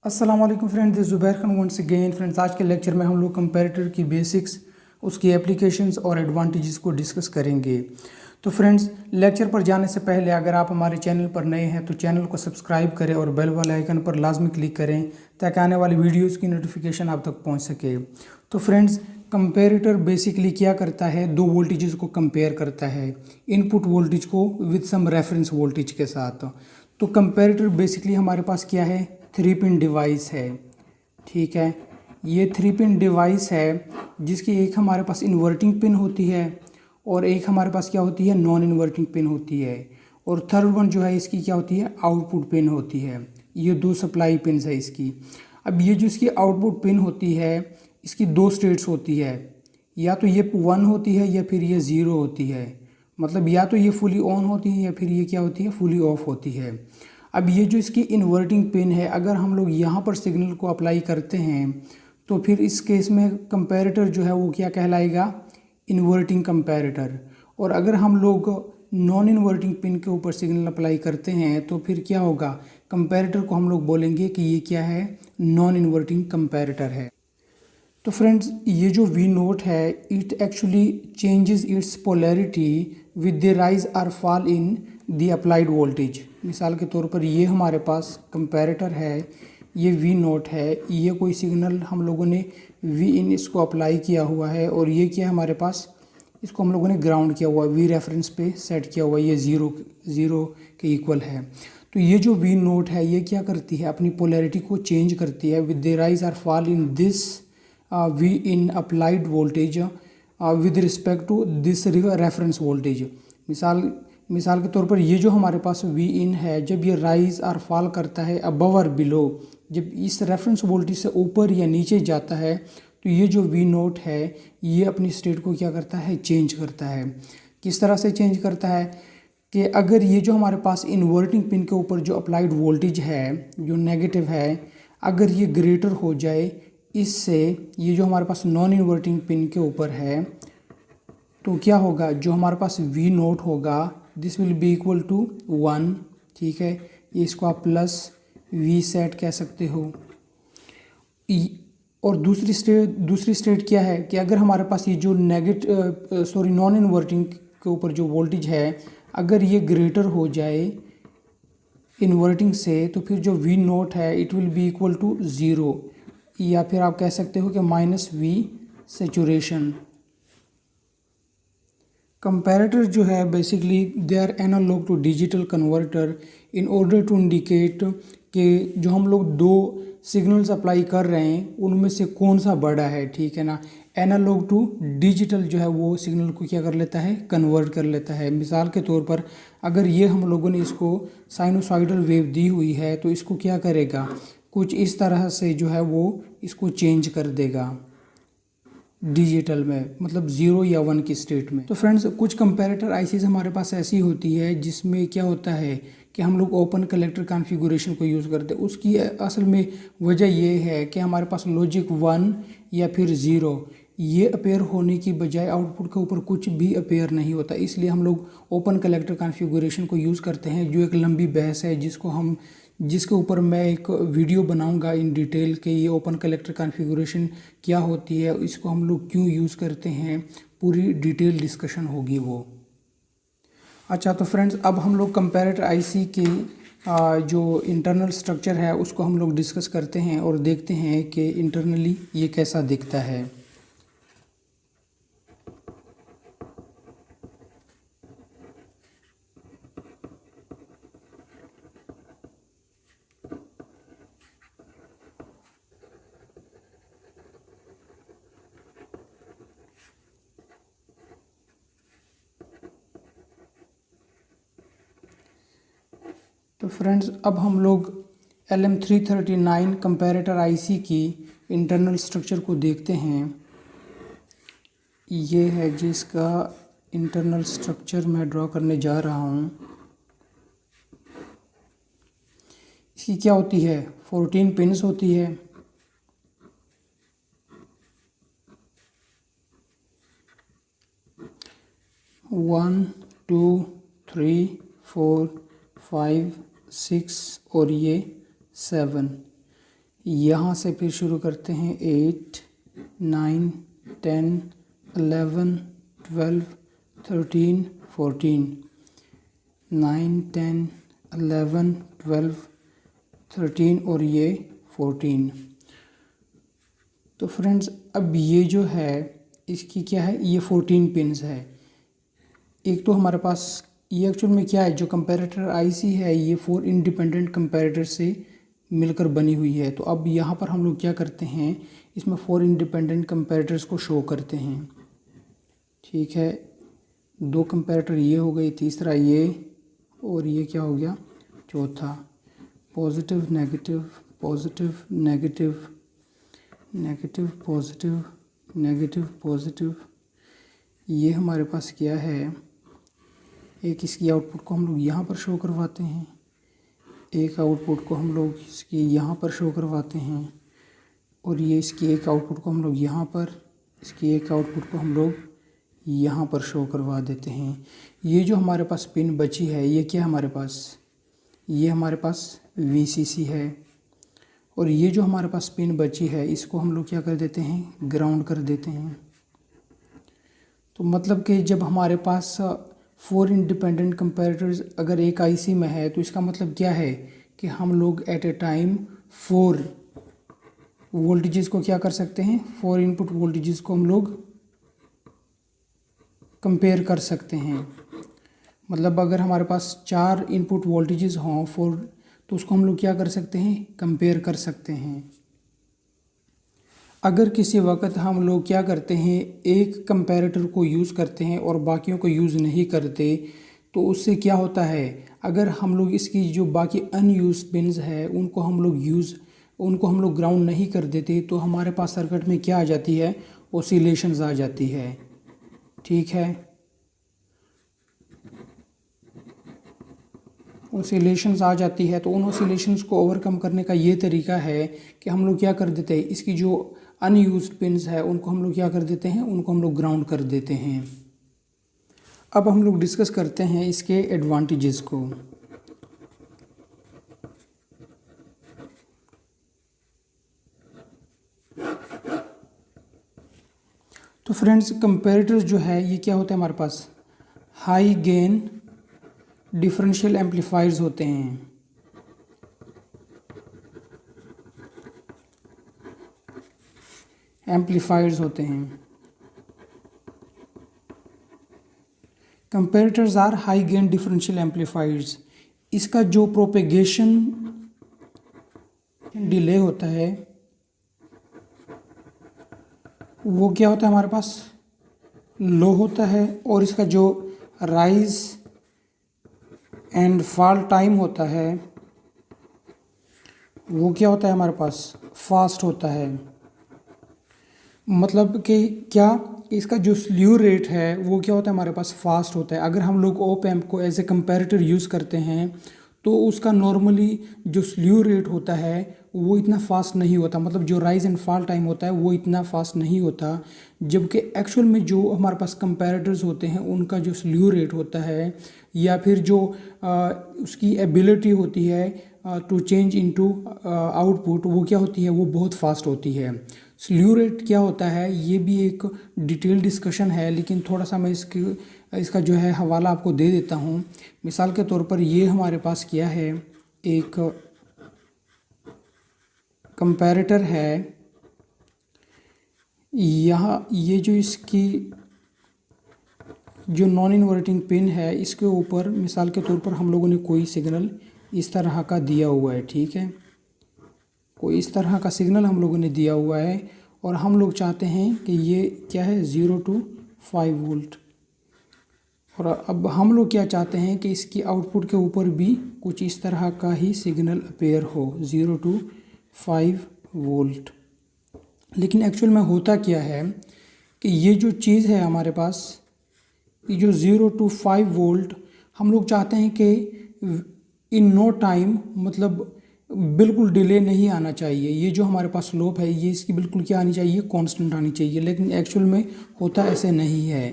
अस्सलाम वालेकुम friends, this Zubair Khan once again. Friends, आज के लेक्चर में हम लोग कंपैरेटर की बेसिक्स, उसकी एप्लीकेशंस और एडवांटेजेस को डिस्कस करेंगे। तो फ्रेंड्स, लेक्चर पर जाने से पहले अगर आप हमारे चैनल पर नए हैं तो चैनल को सब्सक्राइब करें और बेल वाले आइकन पर लाजमी क्लिक करें ताकि आने वाली वीडियोज़ की नोटिफिकेशन आप तक पहुँच सके। तो फ्रेंड्स, कंपेरेटर बेसिकली क्या करता है, दो वोल्टेजेस को कंपेयर करता है, इनपुट वोल्टेज को विद सम रेफरेंस वोल्टेज के साथ। तो कंपेरेटर बेसिकली हमारे पास क्या है, 3 पिन डिवाइस है। ठीक है, ये 3 पिन डिवाइस है जिसकी एक हमारे पास इन्वर्टिंग पिन होती है और एक हमारे पास क्या होती है, नॉन इन्वर्टिंग पिन होती है, और थर्ड वन जो है इसकी क्या होती है, आउटपुट पिन होती है। ये दो सप्लाई पिन है इसकी। अब ये जो इसकी आउटपुट पिन होती है, इसकी दो स्टेट्स होती है, या तो ये 1 होती है या फिर ये 0 होती है। मतलब या तो ये फुली ऑन होती है या फिर ये क्या होती है, फुली ऑफ होती है। अब ये जो इसकी इन्वर्टिंग पिन है, अगर हम लोग यहाँ पर सिग्नल को अप्लाई करते हैं तो फिर इस केस में कंपैरेटर जो है वो क्या कहलाएगा, इन्वर्टिंग कंपैरेटर। और अगर हम लोग नॉन इन्वर्टिंग पिन के ऊपर सिग्नल अप्लाई करते हैं तो फिर क्या होगा, कंपैरेटर को हम लोग बोलेंगे कि ये क्या है, नॉन इन्वर्टिंग कंपैरेटर है। तो फ्रेंड्स, ये जो वी नोट है, it actually changes its polarity with the rise और fall in the applied voltage. मिसाल के तौर पर ये हमारे पास कंपैरेटर है, ये वी नोट है, ये कोई सिग्नल हम लोगों ने वी इन इसको अप्लाई किया हुआ है, और ये क्या है हमारे पास, इसको हम लोगों ने ग्राउंड किया हुआ है, वी रेफरेंस पे सेट किया हुआ है, ये ज़ीरो के इक्वल है। तो ये जो वी नोट है ये क्या करती है, अपनी पोलैरिटी को चेंज करती है विद द राइज और fall in this V in applied voltage with respect to this reference voltage. मिसाल के तौर पर ये जो हमारे पास वी इन है, जब ये राइज और फॉल करता है अबव और बिलो, जब इस रेफरेंस वोल्टेज से ऊपर या नीचे जाता है, तो ये जो वी नोट है ये अपनी स्टेट को क्या करता है, चेंज करता है। किस तरह से चेंज करता है कि अगर ये जो हमारे पास इन्वर्टिंग पिन के ऊपर जो अप्लाइड वोल्टेज है, जो नेगेटिव है, अगर ये ग्रेटर हो जाए इससे, ये जो हमारे पास नॉन इन्वर्टिंग पिन के ऊपर है, तो क्या होगा, जो हमारे पास वी नोट होगा this will be equal to 1। ठीक है, ये इसको आप प्लस वी सेट कह सकते हो। और दूसरी स्टेट क्या है कि अगर हमारे पास ये जो नॉन इन्वर्टिंग के ऊपर जो वोल्टेज है, अगर ये ग्रेटर हो जाए इन्वर्टिंग से, तो फिर जो वी नोट है it will be equal to 0, या फिर आप कह सकते हो कि माइनस वी सेचुरेशन। कंपैरेटर जो है basically they are analog to digital converter in order to indicate कि जो हम लोग दो सिग्नल्स अप्लाई कर रहे हैं उनमें से कौन सा बड़ा है। ठीक है ना, एनालॉग टू डिजिटल जो है वो सिग्नल को क्या कर लेता है, कन्वर्ट कर लेता है। मिसाल के तौर पर अगर ये हम लोगों ने इसको साइनोसॉइडल वेव दी हुई है तो इसको क्या करेगा, कुछ इस तरह से जो है वो इसको चेंज कर देगा डिजिटल में, मतलब 0 या 1 की स्टेट में। तो फ्रेंड्स, कुछ कंपैरेटर आईसीज हमारे पास ऐसी होती है जिसमें क्या होता है कि हम लोग ओपन कलेक्टर कॉन्फ़िगरेशन को यूज़ करते हैं। उसकी असल में वजह ये है कि हमारे पास लॉजिक 1 या फिर 0 ये अपेयर होने की बजाय आउटपुट के ऊपर कुछ भी अपेयर नहीं होता, इसलिए हम लोग ओपन कलेक्टर कॉन्फ़िगरेशन को यूज़ करते हैं, जो एक लंबी बहस है जिसके ऊपर मैं एक वीडियो बनाऊंगा इन डिटेल के ये ओपन कलेक्टर कॉन्फ़िगरेशन क्या होती है, इसको हम लोग क्यों यूज़ करते हैं, पूरी डिटेल डिस्कशन होगी वो। अच्छा, तो फ्रेंड्स, अब हम लोग कंपैरेटर आईसी के जो इंटरनल स्ट्रक्चर है उसको हम लोग डिस्कस करते हैं और देखते हैं कि इंटरनली ये कैसा दिखता है। तो फ्रेंड्स, अब हम लोग LM339 कंपैरेटर आईसी की इंटरनल स्ट्रक्चर को देखते हैं। ये है जिसका इंटरनल स्ट्रक्चर मैं ड्रॉ करने जा रहा हूँ। इसकी क्या होती है, 14 पिन्स होती है। वन, टू, 3, 4, 5, 6 और ये 7, यहाँ से फिर शुरू करते हैं 8, 9, 10, 11, 12, 13, 14, 9, 10, 11, 12, 13 और ये 14। तो फ्रेंड्स अब ये जो है इसकी क्या है, ये 14 पिन्स है। एक तो हमारे पास ये एक्चुअल में क्या है, जो कंपैरेटर आईसी है ये 4 इंडिपेंडेंट कंपैरेटर से मिलकर बनी हुई है। तो अब यहाँ पर हम लोग क्या करते हैं, इसमें 4 इंडिपेंडेंट कंपैरेटर्स को शो करते हैं। ठीक है, 2 कंपैरेटर ये हो गई, तीसरा ये, और ये क्या हो गया, चौथा। Positive negative, positive negative, negative positive, negative positive. ये हमारे पास क्या है, एक इसकी आउटपुट को हम लोग यहाँ पर शो करवाते हैं, एक आउटपुट को हम लोग इसकी यहाँ पर शो करवाते हैं, और ये इसकी एक आउटपुट को हम लोग यहाँ पर, इसकी एक आउटपुट को हम लोग यहाँ पर शो करवा देते हैं। ये जो हमारे पास पिन बची है ये क्या है हमारे पास, ये हमारे पास VCC है। और ये जो हमारे पास पिन बची है इसको हम लोग क्या कर देते हैं, ग्राउंड कर देते हैं। तो मतलब कि जब हमारे पास 4 इंडिपेंडेंट कंपैरेटर्स अगर एक आईसी में है तो इसका मतलब क्या है कि हम लोग एट ए टाइम 4 वोल्टेजेस को क्या कर सकते हैं, 4 इनपुट वोल्टेजेस को हम लोग कंपेयर कर सकते हैं। मतलब अगर हमारे पास 4 इनपुट वोल्टेजेस हों 4, तो उसको हम लोग क्या कर सकते हैं, कंपेयर कर सकते हैं। अगर किसी वक्त हम लोग क्या करते हैं, एक कंपैरेटर को यूज़ करते हैं और बाकियों को यूज़ नहीं करते, तो उससे क्या होता है, अगर हम लोग इसकी जो बाकी अनयूज पिन्स है उनको हम लोग ग्राउंड नहीं कर देते, तो हमारे पास सर्किट में क्या आ जाती है, ओसिलेशंस आ जाती है। ठीक है, ओसिलेशंस आ जाती है। तो उन ओसिलेशंस को ओवरकम करने का ये तरीका है कि हम लोग क्या कर देते हैं, इसकी जो अनयूज्ड पिन्स है उनको हम लोग क्या कर देते हैं, उनको हम लोग ग्राउंड कर देते हैं। अब हम लोग डिस्कस करते हैं इसके एडवांटेजेस को। तो फ्रेंड्स कंपैरेटर्स जो है ये क्या होता है हमारे पास, हाई गेन डिफरेंशियल एम्पलीफायर्स होते हैं। एम्पलीफायर्स होते हैं। Comparators are high gain differential amplifiers. इसका जो प्रोपेगेशन डिले होता है वो क्या होता है हमारे पास, लो होता है, और इसका जो राइज एंड फॉल टाइम होता है वो क्या होता है हमारे पास, फास्ट होता है। मतलब कि क्या, इसका जो स्ल्यू रेट है वो क्या होता है हमारे पास, फास्ट होता है। अगर हम लोग ओप एम्प को एज ए कंपैरेटर यूज़ करते हैं तो उसका नॉर्मली जो स्ल्यू रेट होता है वो इतना फास्ट नहीं होता, मतलब जो राइज एंड फॉल टाइम होता है वो इतना फास्ट नहीं होता। जबकि एक्चुअल में जो हमारे पास कंपैरेटर्स होते हैं उनका जो स्ल्यू रेट होता है या फिर जो उसकी एबिलिटी होती है टू चेंज इनटू आउटपुट, वो क्या होती है, वो बहुत फास्ट होती है। स्ल्यू रेट क्या होता है ये भी एक डिटेल डिस्कशन है, लेकिन थोड़ा सा मैं इसका जो है हवाला आपको दे देता हूँ। मिसाल के तौर पर ये हमारे पास क्या है, एक कंपैरेटर है, यहाँ ये जो इसकी जो नॉन इन्वर्टिंग पिन है इसके ऊपर मिसाल के तौर पर हम लोगों ने कोई सिग्नल इस तरह का दिया हुआ है। ठीक है, कोई इस तरह का सिग्नल हम लोगों ने दिया हुआ है और हम लोग चाहते हैं कि ये क्या है, 0 to 5 वोल्ट। और अब हम लोग क्या चाहते हैं कि इसकी आउटपुट के ऊपर भी कुछ इस तरह का ही सिग्नल अपेयर हो, 0 to 5 वोल्ट। लेकिन एक्चुअल में होता क्या है कि ये जो चीज़ है हमारे पास, ये जो 0 to 5 वोल्ट, हम लोग चाहते हैं कि इन नो टाइम, मतलब बिल्कुल डिले नहीं आना चाहिए। ये जो हमारे पास स्लोप है ये इसकी बिल्कुल क्या आनी चाहिए, कांस्टेंट आनी चाहिए। लेकिन एक्चुअल में होता ऐसे नहीं है।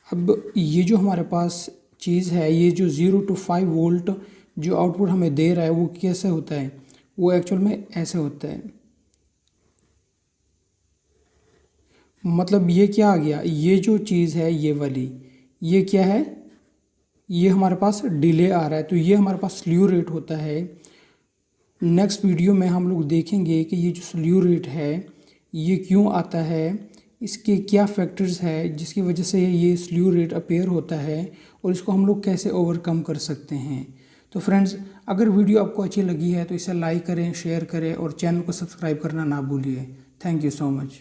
अब ये जो हमारे पास चीज़ है, ये जो 0 to 5 वोल्ट जो आउटपुट हमें दे रहा है वो कैसे होता है, वो एक्चुअल में ऐसे होता है। मतलब ये क्या आ गया, ये जो चीज़ है ये वाली, ये क्या है, ये हमारे पास डिले आ रहा है, तो ये हमारे पास स्ल्यू रेट होता है। नेक्स्ट वीडियो में हम लोग देखेंगे कि ये जो स्ल्यू रेट है ये क्यों आता है, इसके क्या फैक्टर्स है जिसकी वजह से ये स्ल्यू रेट अपीयर होता है और इसको हम लोग कैसे ओवरकम कर सकते हैं। तो फ्रेंड्स, अगर वीडियो आपको अच्छी लगी है तो इसे लाइक करें, शेयर करें और चैनल को सब्सक्राइब करना ना भूलिए। Thank you so much.